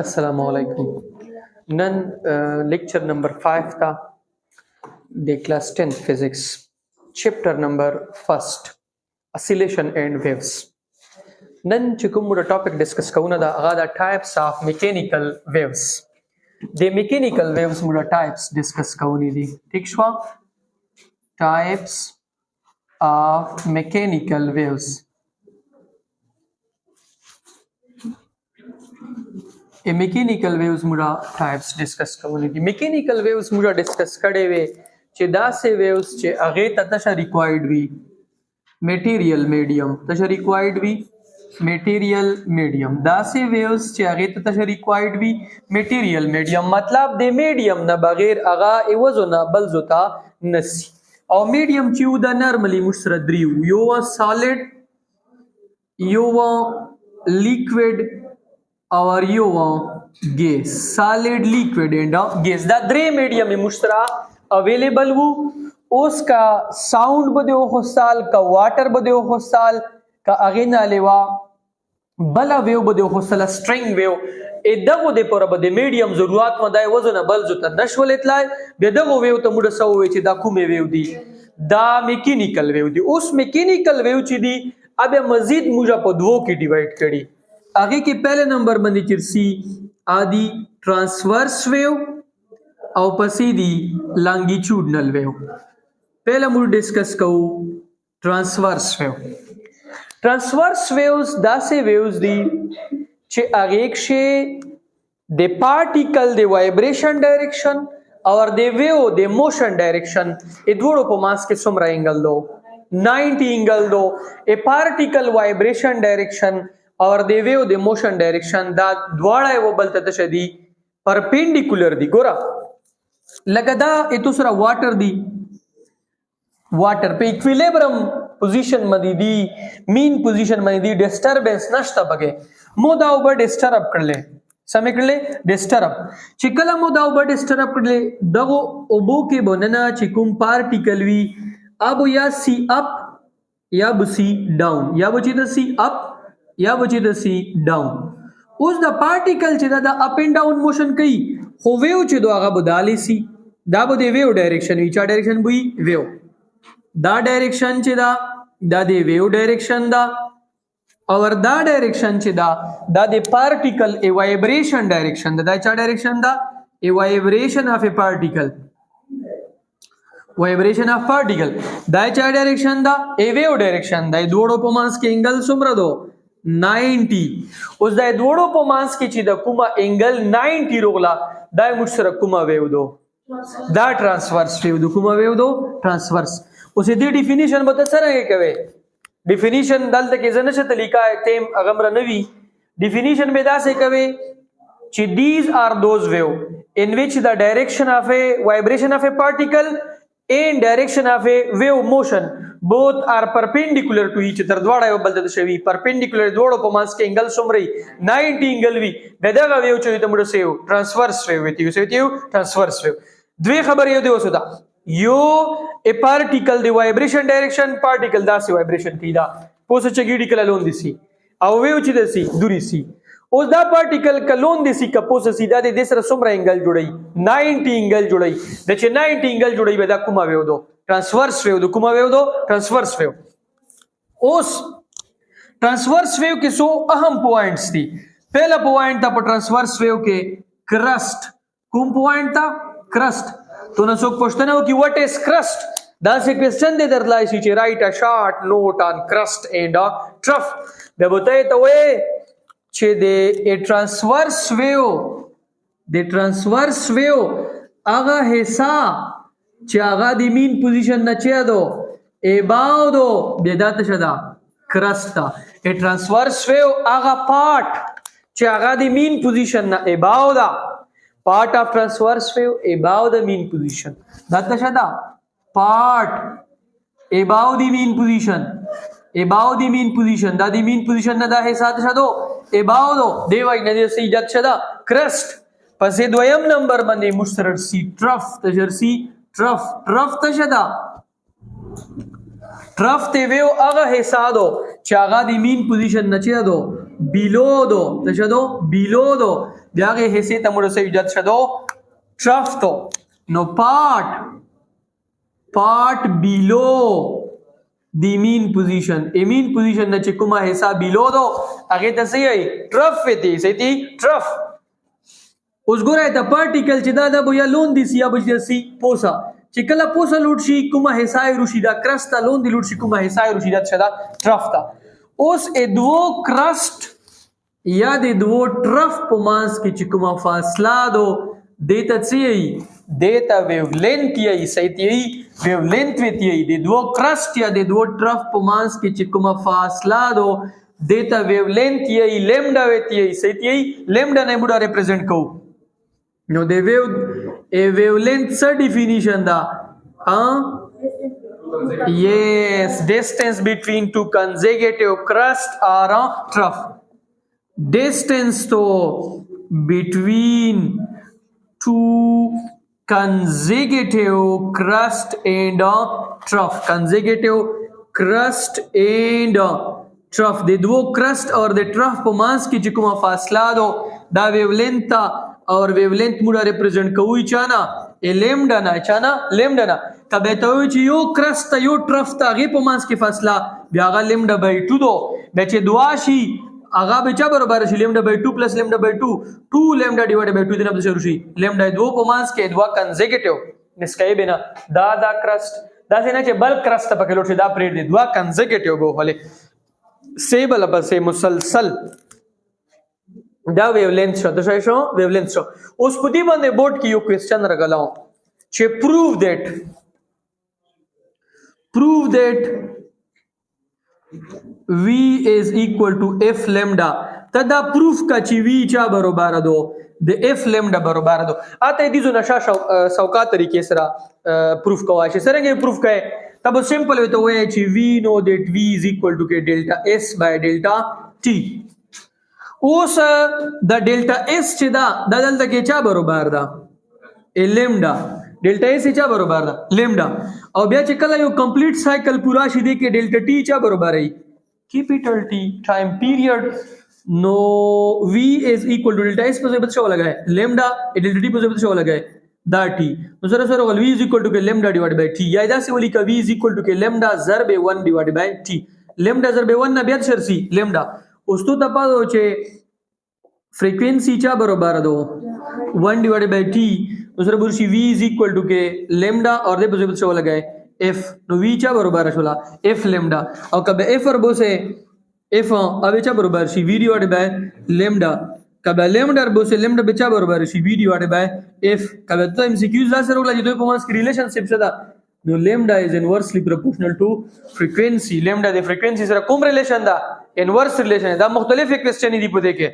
Assalamu alaikum. Lecture number 5 था the class 10 physics chapter number 1 oscillation and waves. نن چې کوم topic discuss کوونه دا هغه د types of mechanical waves. The mechanical waves موږ types discuss کوونی دي. ٹھیک شو؟ Types of mechanical waves. میکینیکل ویوز موږ ټایپس ډیسکس کولی دي. میکینیکل ویوز موږ ډیسکس کړي وي چې داسې ویوز چې هغه ته تشه ریکوایرډ وي میټیریل میډیم، تشه ریکوایرډ وي میټیریل میډیم. داسې ویوز چې هغه ته تشه ریکوایرډ وي میټیریل میډیم، مطلب د میډیم نه بغیر هغه ایوزو نه بل زوتا نسی. او میډیم چې و د نرملی موږ سره دریو، یو سالډ، یو لیکوډ اور یو گیس. سالڈ لیکوڈ اینڈ گیس دا درې میډیم مشترا اویلیبل وو. اوس کا ساؤنڈ بده او خصال کا واټر بده او خصال کا اغینا لیوا بلا ویو بده او خصال سټرینګ ویو ادغه د پر بده میډیم ضرورت مدای وزن بل زته نشول اطلاع بدغه ویو ته موږ سو وی چې دا کومه ویو دی، دا میکینیکل ویو دی. اوس میکینیکل ویو چې دی اب مزید موږ په دوو کې ډیوایډ کړي. आगे के पहले नंबर बांधी चिरसी आदि transverse wave और पसी दी longitudinal wave. पहला मुझे डिस्कस करूँ ट्रांसवर्स वेव. ट्रांसवर्स वेव्स दासे वेव्स दी चे आगे से दे पार्टिकल दे वाइब्रेशन डायरेक्शन और दे वेव दे मोशन डायरेक्शन ए दोनों को मास के सुमरा एंगल दो 90 एंगल दो. ए पार्टिकल वाइब्रेशन डायरेक्शन और the wave the motion direction دا دواړه یو بل ته تشدي پرپینډیکولر دي. ګوره لکه دا اتو سره واټر دی، واټر په ایکویلیبرم پوزیشن باندې دی، مین پوزیشن باندې دی، ډیسټربنس نشته بګه مو دا اوبر ډیسټرب کړل سمې کړل ډیسټرب چې کله مو دا اوبر ډیسټرب کړل دغه اوبو کې بننا چې کوم پارټیکل وی اب یا سی اپ یا سی ډاون یا بچی د سی اپ یا بچی د سی ډاون. اوس د پارټیکل چې دا اپ اینڈ ډاون موشن کوي خو ویو چې دا هغه بدالي سي دا به د ویو ډایرکشن وی. چا ډایرکشن وی ویو دا ډایرکشن چې دا د ویو ډایرکشن دا اور دا ډایرکشن چې دا د پارټیکل ای وایبریشن ډایرکشن دا چا ډایرکشن دا ای وایبریشن اف ا پارټیکل وایبریشن اف پارټیکل دا چا ډایرکشن دا ای ویو ډایرکشن دا دوړو په مانس کې انګل سمره دو 90. اوس دا دوړو په مانس کې چې د کومه انګل 90 روغلا دا موږ سره کومه ویو دو دا ترانسورس ویو دو. کومه ویو دو ترانسورس. اوس دې ډیفینیشن به تاسو کوي. ډیفینیشن دلته کې زنه څه طریقہ تیم اغمر نوی ډیفینیشن به دا څه کوي چې these are those wave in which the direction of a vibration of a particle and direction of a wave motion both are perpendicular to each other. دواړه یو بل ته شوي perpendicular دوړو په مانس کې انګل سمري 90 انګل وی دغه ویو چې ته موږ سیو ترانسورس ویو ویو سیو ترانسورس ویو. دوی خبر یو دی وسودا یو ا پارټیکل دی وایبریشن ډایرکشن پارټیکل دا سی وایبریشن کیدا پوسه چګیډی کله لون دي سي او ویو چې د سی دوری سی. اوس دا پارټیکل کلون دي سی کپوسه سیدا د سره سمره انګل جوړي 90 انګل جوړي د چې 90 انګل جوړي به دا کومه ویو دو ترانسورس ویو دو. کومه ویو دو ترانسورس ویو. اوس ترانسورس ویو کې سو اهم پوائنټس دي. پہلا پوائنٹ تا په ترانسورس ویو کې کرسٹ. کوم پوائنٹ تا کرسٹ. تو نو څوک پوښتنه وکي واټ از کرسٹ. دا څه کوېسچن دی درلای شي چې رائټ ا شارټ نوٹ آن کرسٹ اینڈ ا ټرف. به بتای ته وې چې د ترانسورس ویو د ترانسورس ویو هغه حصہ چې هغه د مین پوزیشن نه چي دو اباو دو د دات شدا کرستا. ا ترانسورس ویو هغه پارت چې هغه د مین پوزیشن نه اباو دا پارت اف ترانسورس ویو اباو د مین پوزیشن دات شدا پارت اباو د مین پوزیشن اباو د مین پوزیشن دا د مین پوزیشن نه دا حصہ شدو اباو دو دی وای نه سی جات شدا کرسٹ. پسې دویم نمبر باندې مشترک سی ټرف تجرسی ټرف ټرف تشدا ټرف ته ویو هغه حصہ دو چې هغه د مین پوزیشن نه چي دو below دو څه شدو below دو بیا هغه حصے ته موږ سې ایجاد شدو trough تو نو part below the mean position mean position نه چې کومه حصہ below دو هغه ته سې ای trough وتی سې trough اوس ګورئ ته پارټیکل چې دا د بو یا لون دي سیا بو چې پوسا چې کله پوسا لوټ شي کومه حصہ روشي دا کرست لون دي لوټ شي کومه حصہ روشي دا شدا ټرف تا اوس ا دوو کرست یا د دوو ټرف په مانس کې چې کومه فاصله دو دیتا څه دیتا ویو لینث یې سیتی ویو لینث وتی د دوو کرست یا د دوو ټرف په مانس کې چې کومه فاصله دو دیتا ویو لینث یې لیمډا وتی سیتی لیمډا نه موږ ریپرزینټ کوو نو د wavelength څه definition دا yes distance between two consecutive crust or a trough distance to between two consecutive crust and a trough consecutive crust and trough د دوو crust اور د trough په مانس کې چې کومه فاصله دو دا wavelength اور wavelength موږ ریپرزینټ کوو چانا لیمډا نه چانا لیمډا نه کبه ته وی چې یو کرست یو ټرف ته غي په مانس کې فاصله بیا غا لیمډا بای 2 دو به چې دوا شي هغه به چا برابر شي لیمډا بای 2 پلس لیمډا بای 2 2 لیمډا ډیوایډ بای 2 دنه به شروع شي لیمډا دو په مانس کې دوا کنزیکټیو نسکای بنا دا کرست دا څنګه چې بل کرست په کې لوټ شي دا پریډ دی دوا کنزیکټیو به ولې سیبل پسې مسلسل دا ویولنت شو د شای شو ویولنت شو اوس په دې باندې بورډ کې یو کوېسچن راغلاو چې prove that v is equal to f lambda تدا پروف کا چې v چا برابر دو د f lambda برابر دو اته دې زو نشا سوکا طریقې سره پروف کوای شي څنګه پروف کای تب سمپل وي ته وای چې v know that v is equal to delta s by delta t اوس د ډیلټا اس چې دا دلته کې چا برابر ده لیمډا ډیلټا اس چا برابر ده لیمډا او بیا چې کله یو کمپلیټ سایکل پورا شي دی کې ډیلټا ټی چا برابر ای کیپیټل ټی ټایم پیریډ نو v is equal to delta s په ځای څه لګای لیمډا ډیلټا ټی په ځای څه لګای دا ټی نو سره v is equal to لیمډا ډیوایډ بای ټی یا دا څه ولي ک v is equal to لیمډا ضرب 1 ډیوایډ بای ټی لیمډا ضرب 1 نه بیا شرسي لیمډا اوس ته تاسو چې frequency چا برابر دو 1 divided by t دوسرا برشي v is equal to k lambda اور دې په څه لګای f نو v چا برابر شولا f lambda او کبه f وربو سے f او چا برابر شي v divided by lambda کبه lambda وربو سے lambda به چا برابر شي v divided by f کبه ته MCQs لا سره ولګي دوی په مانس کې ریلیشنشپ شته نو lambda is inversely proportional to frequency lambda د frequency سره کوم ریلیشن دا انورس ریلیشن دا مختلف کوېسچن دي په دې کې